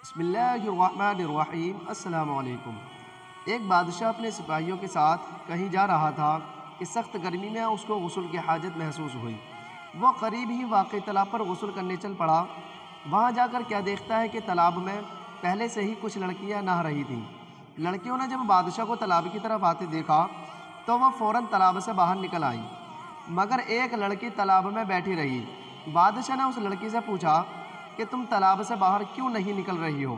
بسم اللہ الرحمن الرحیم۔ السلام علیکم۔ ایک بادشاہ اپنے سپاہیوں کے ساتھ کہیں جا رہا تھا کہ سخت گرمی میں اس کو غسل کی حاجت محسوس ہوئی۔ وہ قریب ہی واقع تالاب پر غسل کرنے چل پڑا۔ وہاں جا کر کیا دیکھتا ہے کہ تالاب میں پہلے سے ہی کچھ لڑکیاں نہا رہی تھیں۔ لڑکیوں نے جب بادشاہ کو تالاب کی طرف آتے دیکھا تو وہ فوراً تالاب سے باہر نکل آئیں، مگر ایک لڑکی تالاب میں بیٹھی رہی۔ بادشاہ نے اس لڑکی سے پوچھا کہ تم تالاب سے باہر کیوں نہیں نکل رہی ہو؟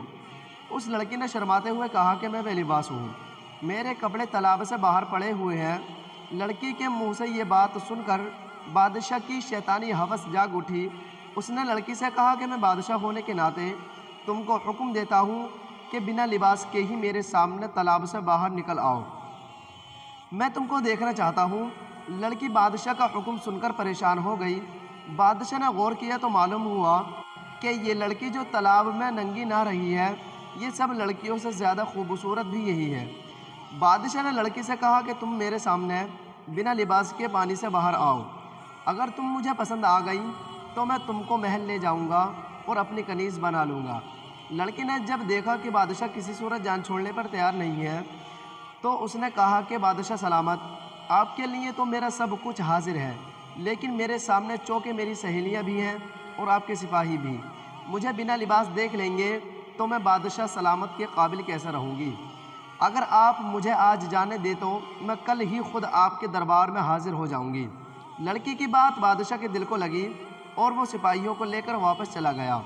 اس لڑکی نے شرماتے ہوئے کہا کہ میں بے لباس ہوں، میرے کپڑے تالاب سے باہر پڑے ہوئے ہیں۔ لڑکی کے منہ سے یہ بات سن کر بادشاہ کی شیطانی ہوس جاگ اٹھی۔ اس نے لڑکی سے کہا کہ میں بادشاہ ہونے کے ناطے تم کو حکم دیتا ہوں کہ بنا لباس کے ہی میرے سامنے تالاب سے باہر نکل آؤ، میں تم کو دیکھنا چاہتا ہوں۔ لڑکی بادشاہ کا حکم سن کر پریشان ہو گئی۔ بادشاہ نے غور کیا تو معلوم ہوا کہ یہ لڑکی جو تالاب میں ننگی نہ رہی ہے، یہ سب لڑکیوں سے زیادہ خوبصورت بھی یہی ہے۔ بادشاہ نے لڑکی سے کہا کہ تم میرے سامنے بنا لباس کے پانی سے باہر آؤ، اگر تم مجھے پسند آ گئی تو میں تم کو محل لے جاؤں گا اور اپنی کنیز بنا لوں گا۔ لڑکی نے جب دیکھا کہ بادشاہ کسی صورت جان چھوڑنے پر تیار نہیں ہے تو اس نے کہا کہ بادشاہ سلامت، آپ کے لیے تو میرا سب کچھ حاضر ہے، لیکن میرے سامنے چونکہ میری سہیلیاں بھی ہیں اور آپ کے سپاہی بھی مجھے بنا لباس دیکھ لیں گے تو میں بادشاہ سلامت کے قابل کیسے رہوں گی؟ اگر آپ مجھے آج جانے دے تو میں کل ہی خود آپ کے دربار میں حاضر ہو جاؤں گی۔ لڑکی کی بات بادشاہ کے دل کو لگی اور وہ سپاہیوں کو لے کر واپس چلا گیا۔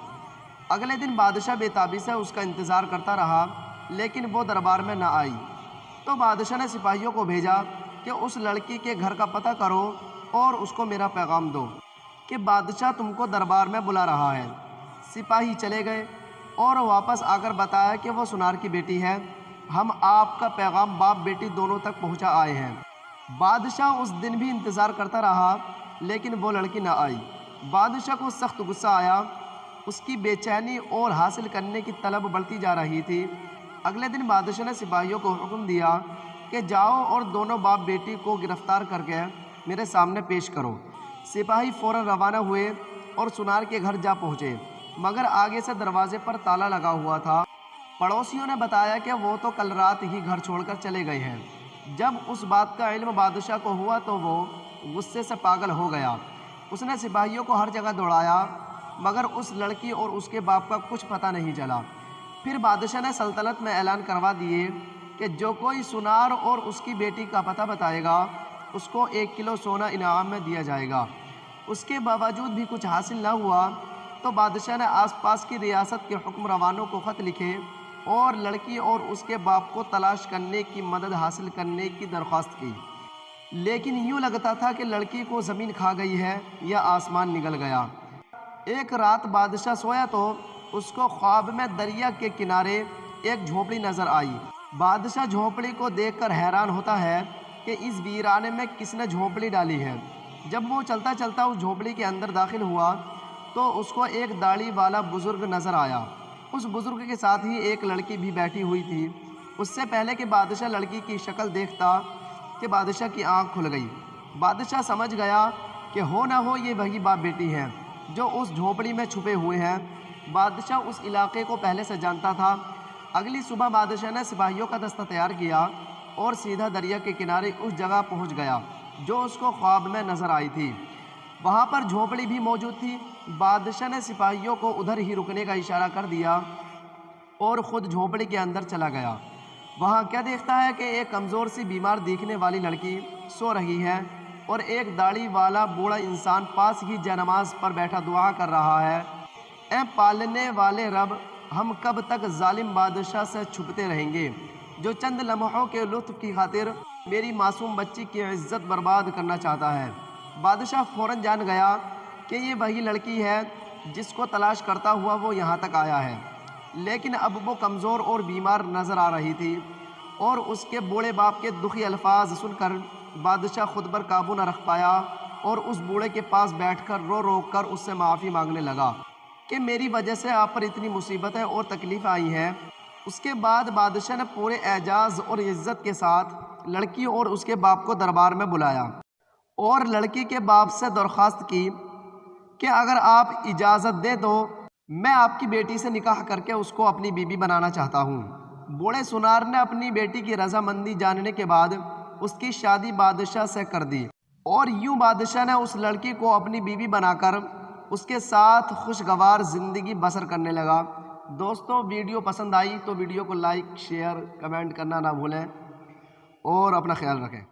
اگلے دن بادشاہ بے تابی سے اس کا انتظار کرتا رہا، لیکن وہ دربار میں نہ آئی۔ تو بادشاہ نے سپاہیوں کو بھیجا کہ اس لڑکی کے گھر کا پتہ کرو اور اس کو میرا پیغام دو کہ بادشاہ تم کو دربار میں بلا رہا ہے۔ سپاہی چلے گئے اور واپس آ کر بتایا کہ وہ سنار کی بیٹی ہے، ہم آپ کا پیغام باپ بیٹی دونوں تک پہنچا آئے ہیں۔ بادشاہ اس دن بھی انتظار کرتا رہا، لیکن وہ لڑکی نہ آئی۔ بادشاہ کو سخت غصہ آیا، اس کی بے چینی اور حاصل کرنے کی طلب بڑھتی جا رہی تھی۔ اگلے دن بادشاہ نے سپاہیوں کو حکم دیا کہ جاؤ اور دونوں باپ بیٹی کو گرفتار کر کے میرے سامنے پیش کرو۔ سپاہی فوراً روانہ ہوئے اور سنار کے گھر جا پہنچے، مگر آگے سے دروازے پر تالا لگا ہوا تھا۔ پڑوسیوں نے بتایا کہ وہ تو کل رات ہی گھر چھوڑ کر چلے گئے ہیں۔ جب اس بات کا علم بادشاہ کو ہوا تو وہ غصے سے پاگل ہو گیا۔ اس نے سپاہیوں کو ہر جگہ دوڑایا، مگر اس لڑکی اور اس کے باپ کا کچھ پتہ نہیں چلا۔ پھر بادشاہ نے سلطنت میں اعلان کروا دیے کہ جو کوئی سنار اور اس کی بیٹی کا پتہ بتائے گا اس کو 1 کلو سونا انعام میں دیا جائے گا۔ اس کے باوجود بھی کچھ حاصل نہ ہوا تو بادشاہ نے آس پاس کی ریاست کے حکمرانوں کو خط لکھے اور لڑکی اور اس کے باپ کو تلاش کرنے کی مدد حاصل کرنے کی درخواست کی، لیکن یوں لگتا تھا کہ لڑکی کو زمین کھا گئی ہے یا آسمان نگل گیا۔ ایک رات بادشاہ سویا تو اس کو خواب میں دریا کے کنارے ایک جھونپڑی نظر آئی۔ بادشاہ جھونپڑی کو دیکھ کر حیران ہوتا ہے کہ اس ویرانے میں کس نے جھونپڑی ڈالی ہے۔ جب وہ چلتا چلتا اس جھونپڑی کے اندر داخل ہوا تو اس کو ایک داڑھی والا بزرگ نظر آیا۔ اس بزرگ کے ساتھ ہی ایک لڑکی بھی بیٹھی ہوئی تھی۔ اس سے پہلے کہ بادشاہ لڑکی کی شکل دیکھتا کہ بادشاہ کی آنکھ کھل گئی۔ بادشاہ سمجھ گیا کہ ہو نہ ہو یہ وہی باپ بیٹی ہیں جو اس جھونپڑی میں چھپے ہوئے ہیں۔ بادشاہ اس علاقے کو پہلے سے جانتا تھا۔ اگلی صبح بادشاہ نے سپاہیوں کا دستہ تیار کیا اور سیدھا دریا کے کنارے اس جگہ پہنچ گیا جو اس کو خواب میں نظر آئی تھی۔ وہاں پر جھونپڑی بھی موجود تھی۔ بادشاہ نے سپاہیوں کو ادھر ہی رکنے کا اشارہ کر دیا اور خود جھونپڑی کے اندر چلا گیا۔ وہاں کیا دیکھتا ہے کہ ایک کمزور سی بیمار دیکھنے والی لڑکی سو رہی ہے اور ایک داڑھی والا بوڑھا انسان پاس ہی جے نماز پر بیٹھا دعا کر رہا ہے، اے پالنے والے رب، ہم کب تک ظالم بادشاہ سے چھپتے رہیں گے جو چند لمحوں کے لطف کی خاطر میری معصوم بچی کی عزت برباد کرنا چاہتا ہے۔ بادشاہ فوراً جان گیا کہ یہ وہی لڑکی ہے جس کو تلاش کرتا ہوا وہ یہاں تک آیا ہے، لیکن اب وہ کمزور اور بیمار نظر آ رہی تھی اور اس کے بوڑھے باپ کے دکھی الفاظ سن کر بادشاہ خود پر قابو نہ رکھ پایا اور اس بوڑھے کے پاس بیٹھ کر رو رو کر اس سے معافی مانگنے لگا کہ میری وجہ سے آپ پر اتنی مصیبتیں اور تکلیف آئی ہیں۔ اس کے بعد بادشاہ نے پورے اعزاز اور عزت کے ساتھ لڑکی اور اس کے باپ کو دربار میں بلایا اور لڑکی کے باپ سے درخواست کی کہ اگر آپ اجازت دیں تو میں آپ کی بیٹی سے نکاح کر کے اس کو اپنی بیوی بنانا چاہتا ہوں۔ بوڑھے سونار نے اپنی بیٹی کی رضامندی جاننے کے بعد اس کی شادی بادشاہ سے کر دی، اور یوں بادشاہ نے اس لڑکی کو اپنی بیوی بنا کر اس کے ساتھ خوشگوار زندگی بسر کرنے لگا۔ دوستو، ویڈیو پسند آئی تو ویڈیو کو لائک، شیئر، کمنٹ کرنا نہ بھولیں اور اپنا خیال رکھیں۔